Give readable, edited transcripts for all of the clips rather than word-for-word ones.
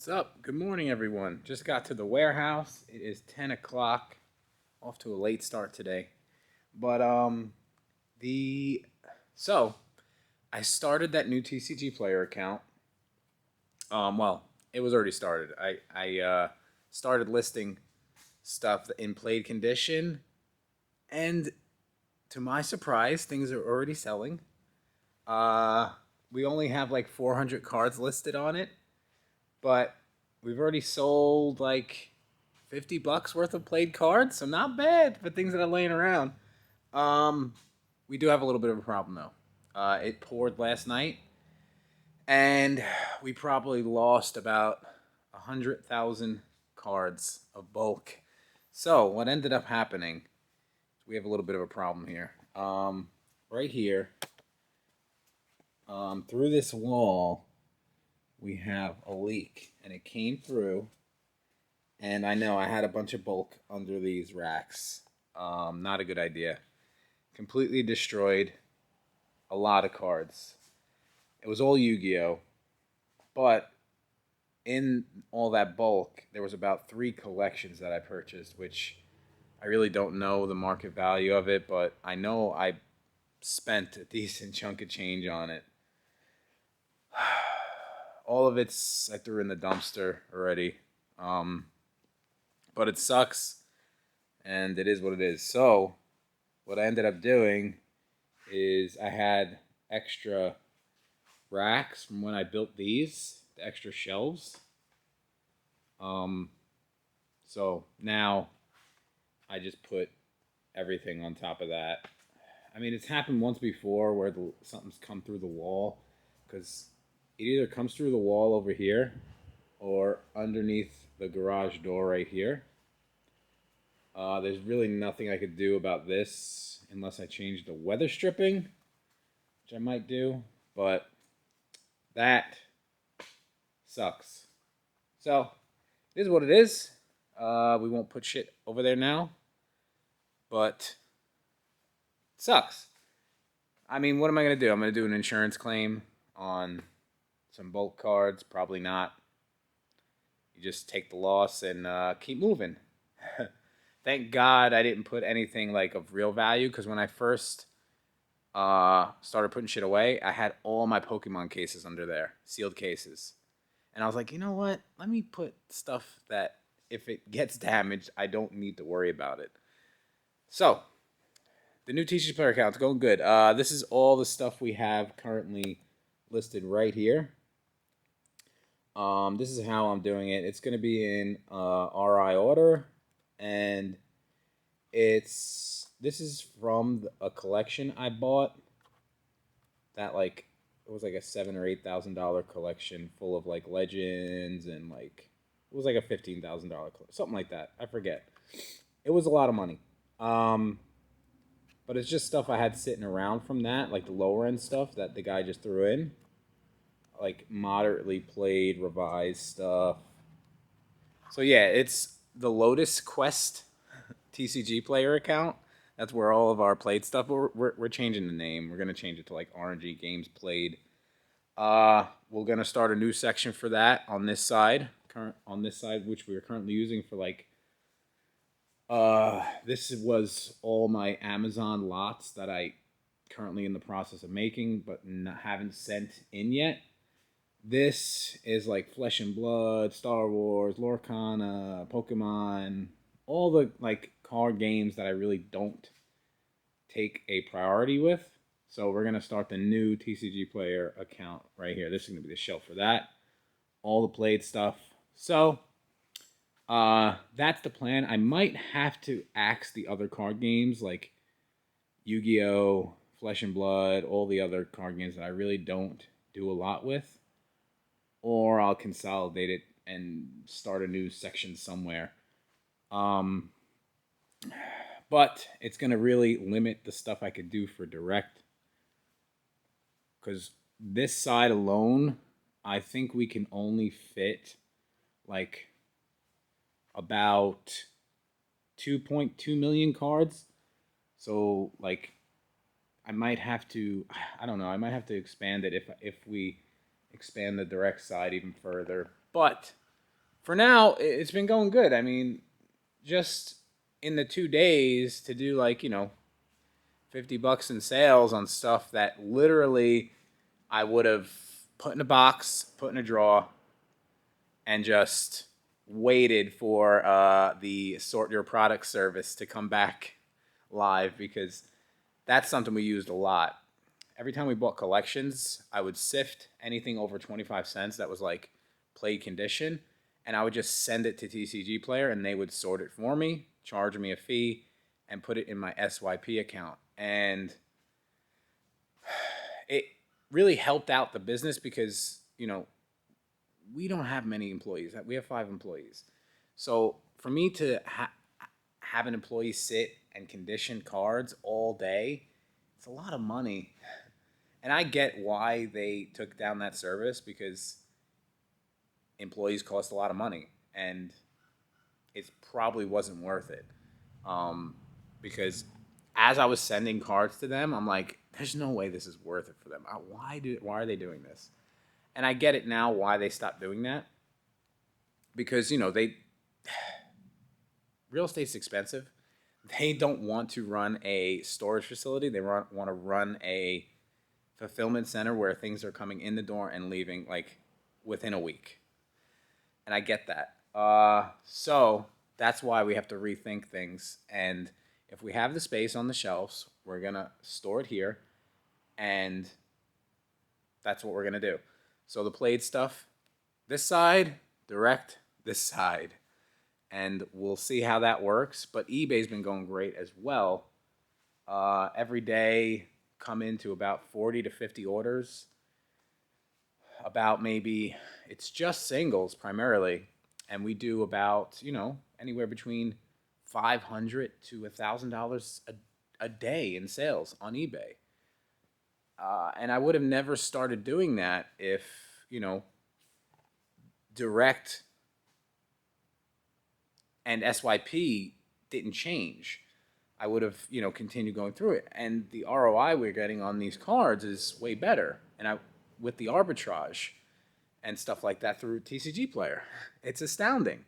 What's up? Good morning, everyone. Just got to the warehouse. It is 10 o'clock. Off to a late start today. But, the. So, I started that new TCG player account. Well, it was already started. I started listing stuff in played condition. And to my surprise, things are already selling. Uh, we only have like 400 cards listed on it. But we've already sold like $50 worth of played cards, so not bad for things that are laying around. Um, we do have a little bit of a problem though. It poured last night, and we probably lost about 100,000 cards of bulk. So what ended up happening? We have a little bit of a problem here. Right here, through this wall, we have a leak, and it came through. And I know I had a bunch of bulk under these racks. Not a good idea. Completely destroyed a lot of cards. It was all Yu-Gi-Oh! But in all that bulk, there was about 3 collections that I purchased, which I really don't know the market value of it, but I know I spent a decent chunk of change on it. All of it's I threw in the dumpster already. But it sucks, and it is what it is. So, what I ended up doing is I had extra racks from when I built these, the extra shelves. Um, so now I just put everything on top of that. I mean, it's happened once before where something's come through the wall, because it either comes through the wall over here or underneath the garage door right here. There's really nothing I could do about this unless I change the weather stripping, which I might do, but that sucks. So, it is what it is. We won't put shit over there now, but it sucks. I mean, what am I going to do? I'm going to do an insurance claim on some bulk cards. Probably not. You just take the loss and keep moving. Thank God I didn't put anything like of real value, because when I first started putting shit away, I had all my Pokemon cases under there, sealed cases. And I was like, you know what? Let me put stuff that if it gets damaged, I don't need to worry about it. So, the new TCG player account's going good. This is all the stuff we have currently listed right here. This is how I'm doing it. It's going to be in RI order, and this is from a collection I bought that it was like a $7,000 or $8,000 collection full of like legends, and like it was like a $15,000 something like that. I forget. It was a lot of money. But it's just stuff I had sitting around from that, like the lower end stuff that the guy just threw in, like moderately played, revised stuff. So yeah, it's the Lotus Quest TCG player account. That's where all of our played stuff. We're changing the name. We're gonna change it to like RNG-Gamez played. We're gonna start a new section for that on this side. On this side, which we are currently using for like. This was all my Amazon lots that I currently in the process of making, but haven't sent in yet. This is like Flesh and Blood, Star Wars, Lorcana, Pokemon, all the like card games that I really don't take a priority with. So we're gonna start the new TCG player account right here. This is gonna be the shelf for that. All the played stuff. So that's the plan. I might have to axe the other card games like Yu-Gi-Oh, Flesh and Blood, all the other card games that I really don't do a lot with, or I'll consolidate it and start a new section somewhere. But it's going to really limit the stuff I could do for direct, because this side alone, I think we can only fit like about 2.2 million cards. So like I might have to, I don't know, I might have to expand it if we expand the direct side even further. But for now, it's been going good. I mean, just in the 2 days to do like, $50 in sales on stuff that literally I would have put in a box, put in a drawer, and just waited for the sort your product service to come back live, because that's something we used a lot. Every time we bought collections, I would sift anything over 25 cents that was like play condition, and I would just send it to TCG Player, and they would sort it for me, charge me a fee, and put it in my SYP account. And it really helped out the business because, we don't have many employees. We have 5 employees. So for me to have an employee sit and condition cards all day, it's a lot of money. And I get why they took down that service, because employees cost a lot of money, and it probably wasn't worth it. Because as I was sending cards to them, I'm like, there's no way this is worth it for them. Why are they doing this? And I get it now why they stopped doing that. Because, real estate's expensive. They don't want to run a storage facility. They want to run a fulfillment center where things are coming in the door and leaving like within a week. And I get that. So that's why we have to rethink things. And if we have the space on the shelves, we're going to store it here. And that's what we're going to do. So the played stuff, this side, direct, this side. And we'll see how that works. But eBay's been going great as well. Every day come into about 40 to 50 orders. About maybe, it's just singles primarily. And we do about, anywhere between $500 to $1,000 a day in sales on eBay. And I would have never started doing that if, direct and SYP didn't change. I would have, continued going through it. And the ROI we're getting on these cards is way better. And with the arbitrage and stuff like that through TCG Player, it's astounding.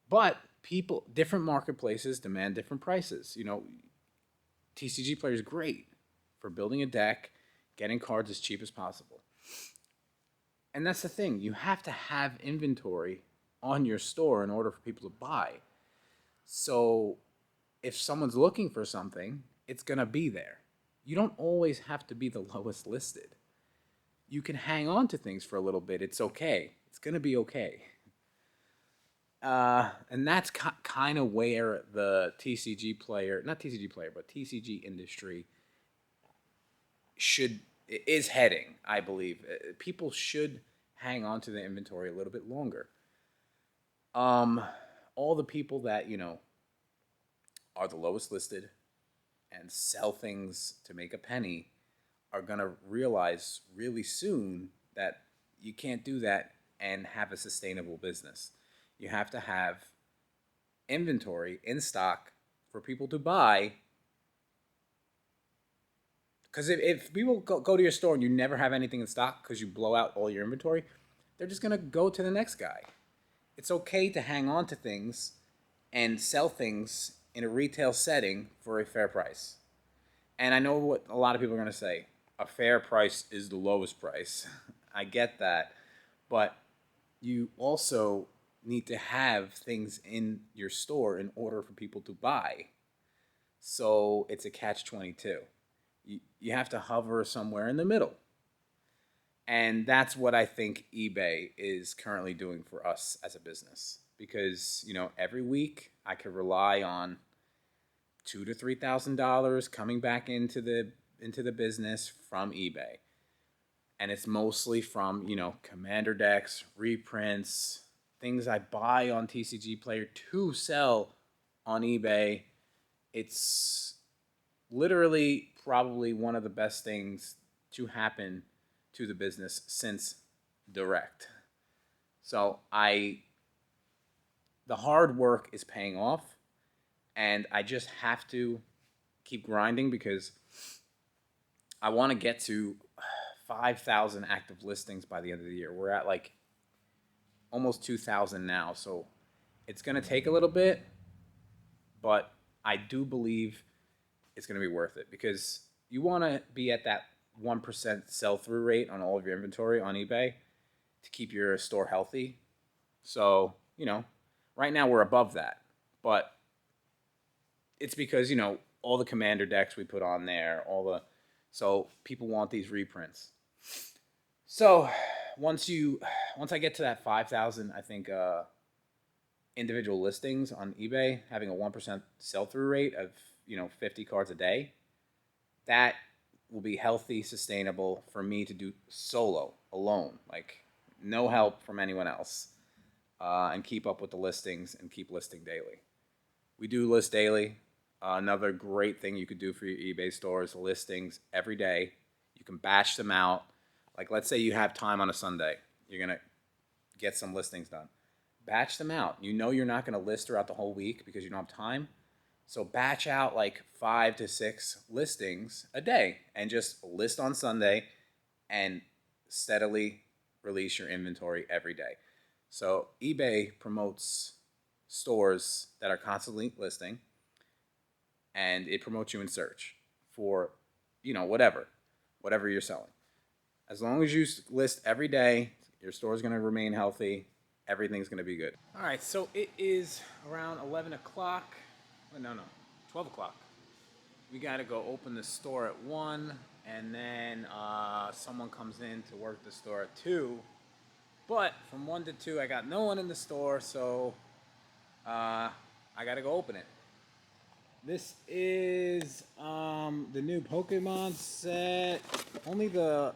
But different marketplaces demand different prices. TCG Player is great for building a deck, getting cards as cheap as possible. And that's the thing. You have to have inventory on your store in order for people to buy. So if someone's looking for something, it's going to be there. You don't always have to be the lowest listed. You can hang on to things for a little bit. It's okay. It's going to be okay. And that's kind of where the TCG Player, not TCG Player, but TCG industry is heading, I believe. People should hang on to the inventory a little bit longer. All the people that, are the lowest listed and sell things to make a penny are going to realize really soon that you can't do that and have a sustainable business. You have to have inventory in stock for people to buy. Because if people go to your store and you never have anything in stock because you blow out all your inventory, they're just going to go to the next guy. It's okay to hang on to things and sell things in a retail setting for a fair price. And I know what a lot of people are going to say. A fair price is the lowest price. I get that. But you also need to have things in your store in order for people to buy. So it's a catch-22. You have to hover somewhere in the middle. And that's what I think eBay is currently doing for us as a business. Because, every week I could rely on $2,000 to $3,000 coming back into the business from eBay. And it's mostly from, commander decks, reprints, things I buy on TCG Player to sell on eBay. It's literally probably one of the best things to happen to the business since direct. So the hard work is paying off, and I just have to keep grinding because I want to get to 5,000 active listings by the end of the year. We're at like almost 2,000 now. So it's going to take a little bit, but I do believe it's going to be worth it because you want to be at that 1% sell-through rate on all of your inventory on eBay to keep your store healthy. So, right now we're above that, but it's because, all the commander decks we put on there, so people want these reprints. So once I get to that 5,000, I think, individual listings on eBay, having a 1% sell-through rate of, 50 cards a day, that will be healthy, sustainable for me to do solo, alone, like no help from anyone else, and keep up with the listings and keep listing daily. We do list daily. Another great thing you could do for your eBay store is listings every day. You can batch them out. Like, let's say you have time on a Sunday. You're going to get some listings done. Batch them out. You're not going to list throughout the whole week because you don't have time. So batch out like 5 to 6 listings a day and just list on Sunday and steadily release your inventory every day. So eBay promotes stores that are constantly listing, and it promotes you in search for, whatever you're selling. As long as you list every day, your store is going to remain healthy. Everything's going to be good. All right, so it is around 11 o'clock. No, 12 o'clock. We got to go open the store at 1, and then someone comes in to work the store at 2. But from 1 to 2, I got no one in the store, so I got to go open it. This is the new Pokemon set. Only the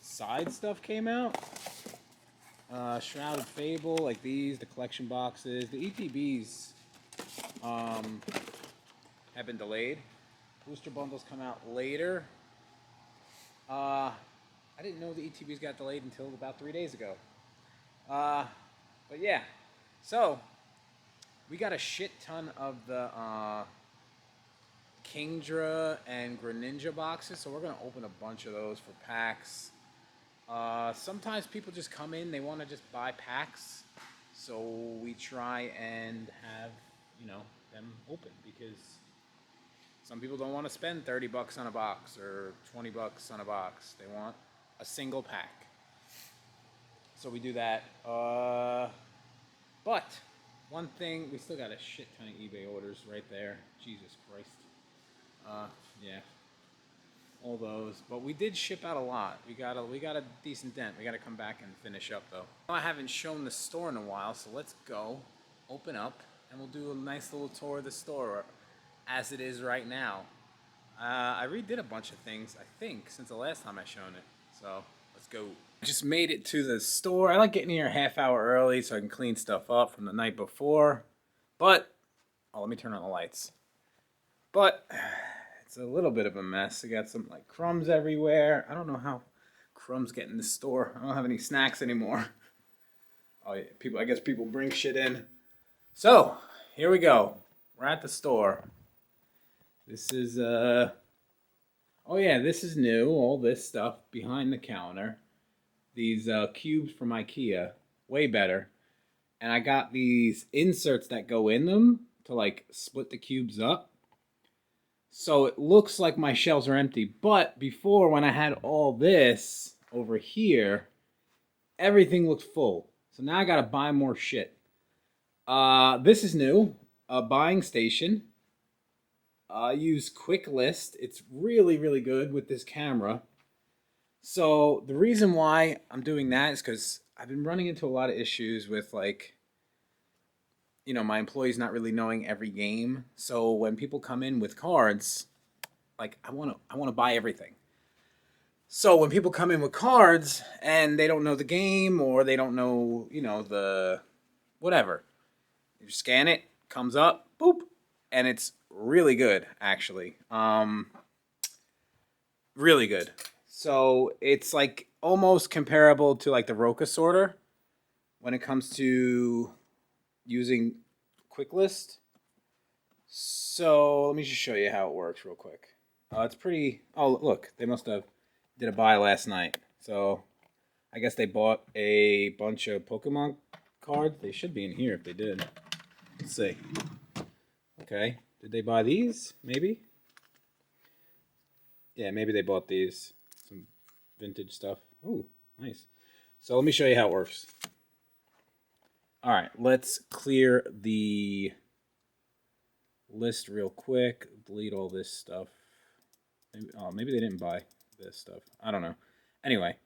side stuff came out. Shrouded Fable, like these, the collection boxes. The ETBs have been delayed. Booster bundles come out later. I didn't know the ETBs got delayed until about 3 days ago. But yeah, so we got a shit ton of the Kingdra and Greninja boxes, so we're going to open a bunch of those for packs. Sometimes people just come in, they want to just buy packs, so we try and have, them open, because some people don't want to spend $30 on a box or $20 on a box. They want a single pack. So we do that. But one thing, we still got a shit ton of eBay orders right there. Jesus Christ. Yeah, all those. But we did ship out a lot. We got a decent dent. We got to come back and finish up though. I haven't shown the store in a while, so let's go open up and we'll do a nice little tour of the store as it is right now. I redid a bunch of things, I think, since the last time I shown it. So let's go. I just made it to the store. I like getting here a half hour early so I can clean stuff up from the night before. But let me turn on the lights. But it's a little bit of a mess. I got some crumbs everywhere. I don't know how crumbs get in the store. I don't have any snacks anymore. Oh yeah, I guess people bring shit in. So here we go. We're at the store. This is oh yeah, this is new. All this stuff behind the counter. These cubes from IKEA, way better. And I got these inserts that go in them to split the cubes up. So it looks like my shelves are empty. But before, when I had all this over here, everything looked full. So now I gotta buy more shit. This is new. A buying station. Use Quick List. It's really, really good with this camera. So the reason why I'm doing that is because I've been running into a lot of issues with my employees not really knowing every game. So when people come in with cards, I want to buy everything. So when people come in with cards and they don't know the game or they don't know, the whatever, you scan it, comes up, boop, and it's really good, actually. Really good. So it's almost comparable to the Roca sorter when it comes to using Quick List. So let me just show you how it works real quick. It's pretty. Oh, look, they must have did a buy last night. So I guess they bought a bunch of Pokemon cards? They should be in here if they did. Let's see. Okay. Did they buy these? Maybe? Yeah, maybe they bought these. Some vintage stuff. Ooh, nice. So let me show you how it works. All right, let's clear the list real quick. Delete all this stuff. Maybe they didn't buy this stuff. I don't know. Anyway,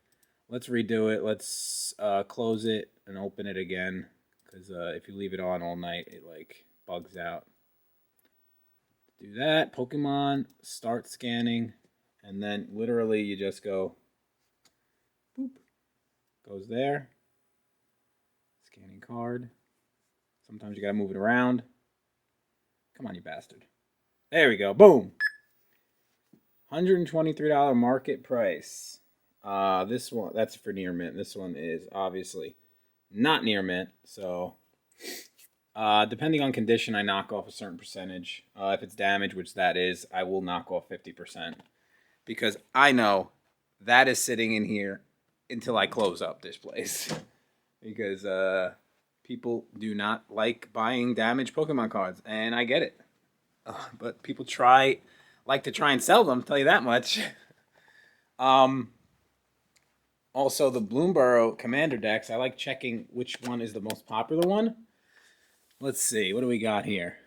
let's redo it. Let's close it and open it again. Because if you leave it on all night, it like bugs out. Do that. Pokemon, start scanning. And then literally you just go, boop, goes there. Scanning card. Sometimes you gotta move it around. Come on, you bastard. There we go. Boom. $123 market price. This one, that's for near mint. This one is obviously not near mint. So, depending on condition, I knock off a certain percentage. If it's damaged, which that is, I will knock off 50%. Because I know that is sitting in here until I close up this place. Because people do not like buying damaged Pokemon cards, and I get it. But people like to try and sell them, tell you that much. Also, the Bloomborough Commander decks, I like checking which one is the most popular one. Let's see, what do we got here?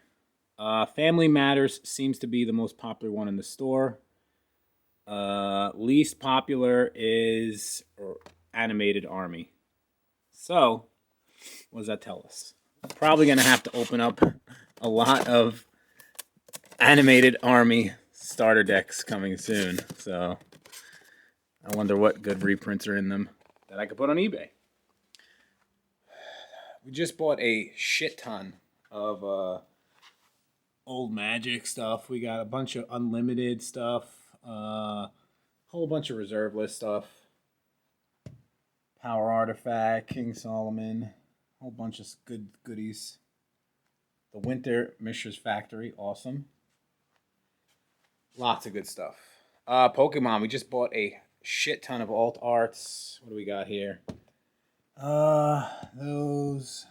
Family Matters seems to be the most popular one in the store. Least popular is Animated Army. So, what does that tell us? Probably going to have to open up a lot of Animated Army starter decks coming soon. So, I wonder what good reprints are in them that I could put on eBay. We just bought a shit ton of old Magic stuff. We got a bunch of unlimited stuff. Whole bunch of reserve list stuff. Power Artifact, King Solomon, whole bunch of good goodies. The Winter Mishra's Factory, awesome. Lots of good stuff. Pokemon, we just bought a shit ton of alt arts. What do we got here? Those.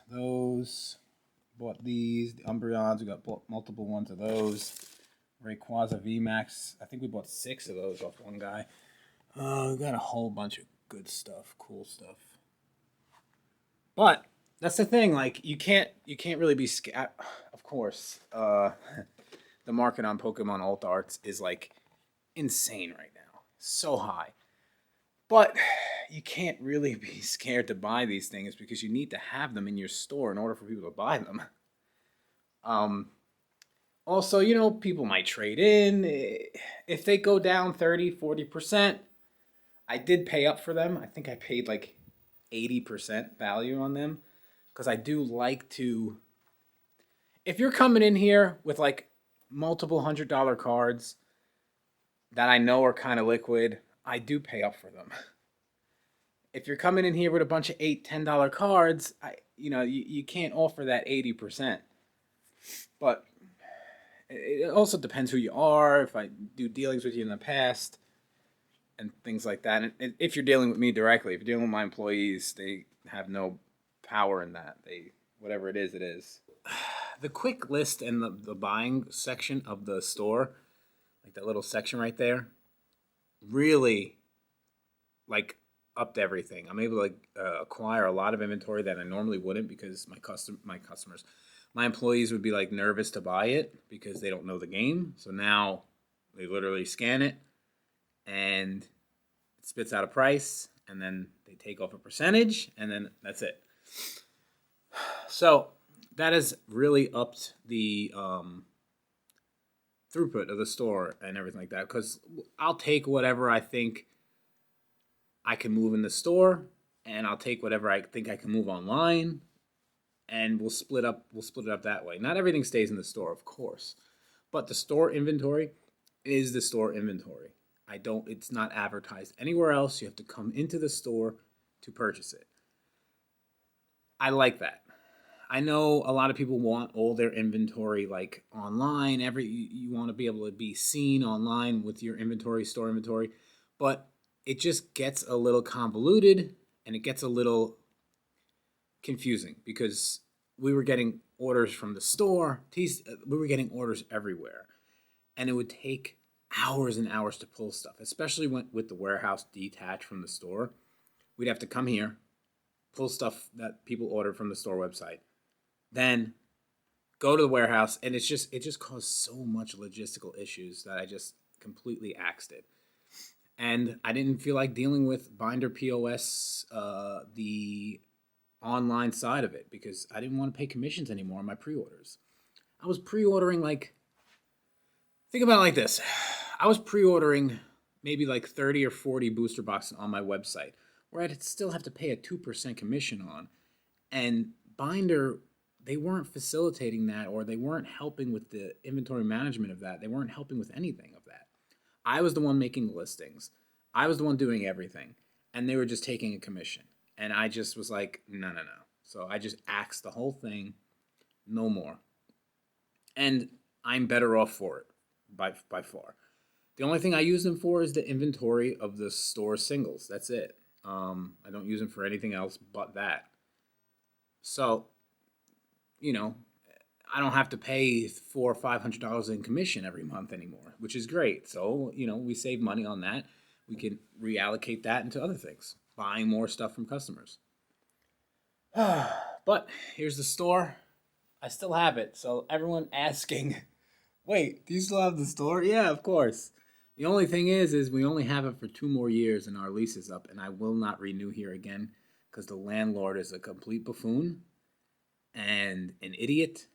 Bought these. The Umbreons, we got multiple ones of those. Rayquaza VMAX, I think we bought 6 of those off one guy. We got a whole bunch of good stuff, cool stuff. But that's the thing, like you can't really be scared. Of course, the market on Pokemon alt arts is like insane right now, so high. But you can't really be scared to buy these things because you need to have them in your store in order for people to buy them. Also, you know, people might trade in. If they go down 30, 40%, I did pay up for them. I think I paid like 80% value on them. Because I do like to... If you're coming in here with like multiple $100 cards that I know are kind of liquid, I do pay up for them. If you're coming in here with a bunch of $8, $10 cards, you can't offer that 80%. But it also depends who you are, if I do dealings with you in the past, and things like that. And if you're dealing with me directly, if you're dealing with my employees, they have no power in that. Whatever it is, it is. The quick list and the buying section of the store, like that little section right there, really like upped everything. I'm able to acquire a lot of inventory that I normally wouldn't because my employees would be like nervous to buy it because they don't know the game. So now they literally scan it and it spits out a price and then they take off a percentage and then that's it. So that has really upped the throughput of the store and everything like that because I'll take whatever I think I can move in the store and I'll take whatever I think I can move online. And we'll split it up that way. Not everything stays in the store, of course. But the store inventory is the store inventory. It's not advertised anywhere else. You have to come into the store to purchase it. I like that. I know a lot of people want all their inventory like online. You want to be able to be seen online with your inventory, store inventory. But it just gets a little convoluted and it gets a little confusing because we were getting orders from the store. We were getting orders everywhere, and it would take hours and hours to pull stuff, especially with the warehouse detached from the store. We'd have to come here, pull stuff that people ordered from the store website, then go to the warehouse, and it just caused so much logistical issues that I just completely axed it. And I didn't feel like dealing with Binder POS, the online side of it, because I didn't want to pay commissions anymore on my pre-orders. I was pre-ordering think about it like this. I was pre-ordering maybe like 30 or 40 booster boxes on my website, where I'd still have to pay a 2% commission on. And Binder, they weren't facilitating that, or they weren't helping with the inventory management of that. They weren't helping with anything of that. I was the one making the listings. I was the one doing everything. And they were just taking a commission. And I just was like, no. So I just axed the whole thing. No more. And I'm better off for it by far. The only thing I use them for is the inventory of the store singles. That's it. I don't use them for anything else but that. So, I don't have to pay $400 or $500 in commission every month anymore, which is great. So, we save money on that. We can reallocate that into other things, buying more stuff from customers. But here's the store. I still have it. So everyone asking, wait, do you still have the store? Yeah, of course. The only thing is we only have it for 2 more years and our lease is up, and I will not renew here again because the landlord is a complete buffoon and an idiot.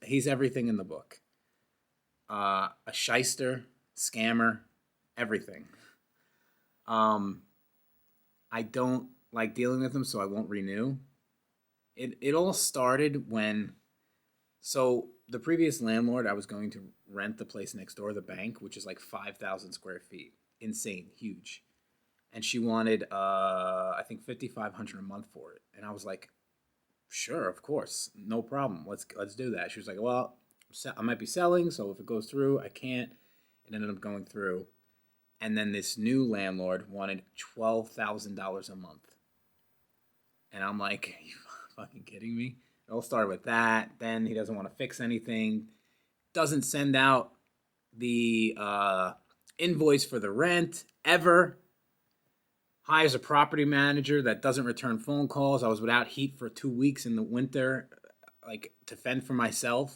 He's everything in the book. A shyster, scammer, everything. I don't like dealing with him, so I won't renew. It all started when, so the previous landlord, I was going to rent the place next door, the bank, which is like 5,000 square feet, insane, huge, and she wanted I think $5,500 a month for it, and I was like, sure, of course, no problem, let's do that. She was like, well, I might be selling, so if it goes through, I can't. It ended up going through, and then this new landlord wanted $12,000 a month, and I'm like, are you fucking kidding me? It all started with that. Then he doesn't want to fix anything, doesn't send out the invoice for the rent ever, hires a property manager that doesn't return phone calls. I was without heat for 2 weeks in the winter, like to fend for myself.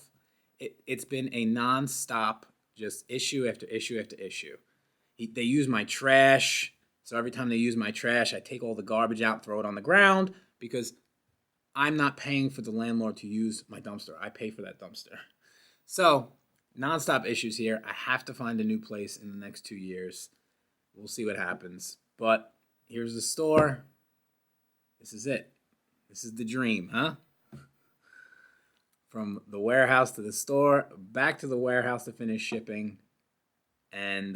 It's been a nonstop, just issue after issue after issue. They use my trash, so every time they use my trash, I take all the garbage out and throw it on the ground because I'm not paying for the landlord to use my dumpster. I pay for that dumpster. So, nonstop issues here. I have to find a new place in the next 2 years. We'll see what happens. But here's the store. This is it. This is the dream, huh? From the warehouse to the store, back to the warehouse to finish shipping. And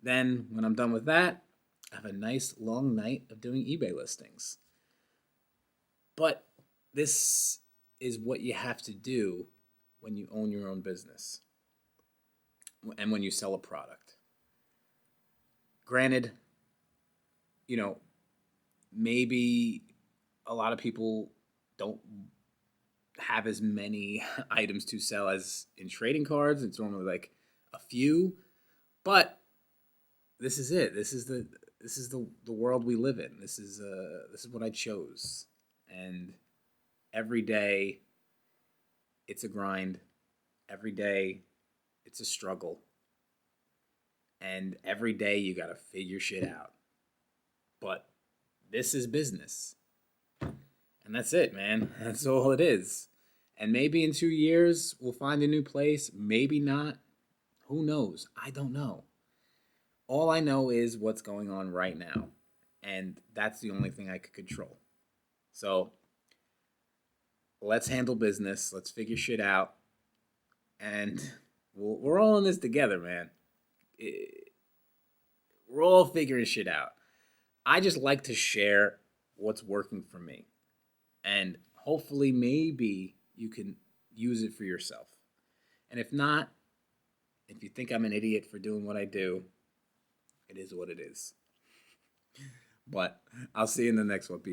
then, when I'm done with that, I have a nice long night of doing eBay listings. But this is what you have to do when you own your own business and when you sell a product. Granted, maybe a lot of people don't have as many items to sell as in trading cards. It's normally like a few, but this is it. This is the world we live in. This is what I chose. And every day, it's a grind. Every day, it's a struggle. And every day, you got to figure shit out. But this is business. And that's it, man. That's all it is. And maybe in 2 years, we'll find a new place. Maybe not. Who knows? I don't know. All I know is what's going on right now. And that's the only thing I could control. So let's handle business. Let's figure shit out. And we're all in this together, man. We're all figuring shit out. I just like to share what's working for me. And hopefully, maybe you can use it for yourself. And if not, if you think I'm an idiot for doing what I do, it is what it is. But I'll see you in the next one. Peace.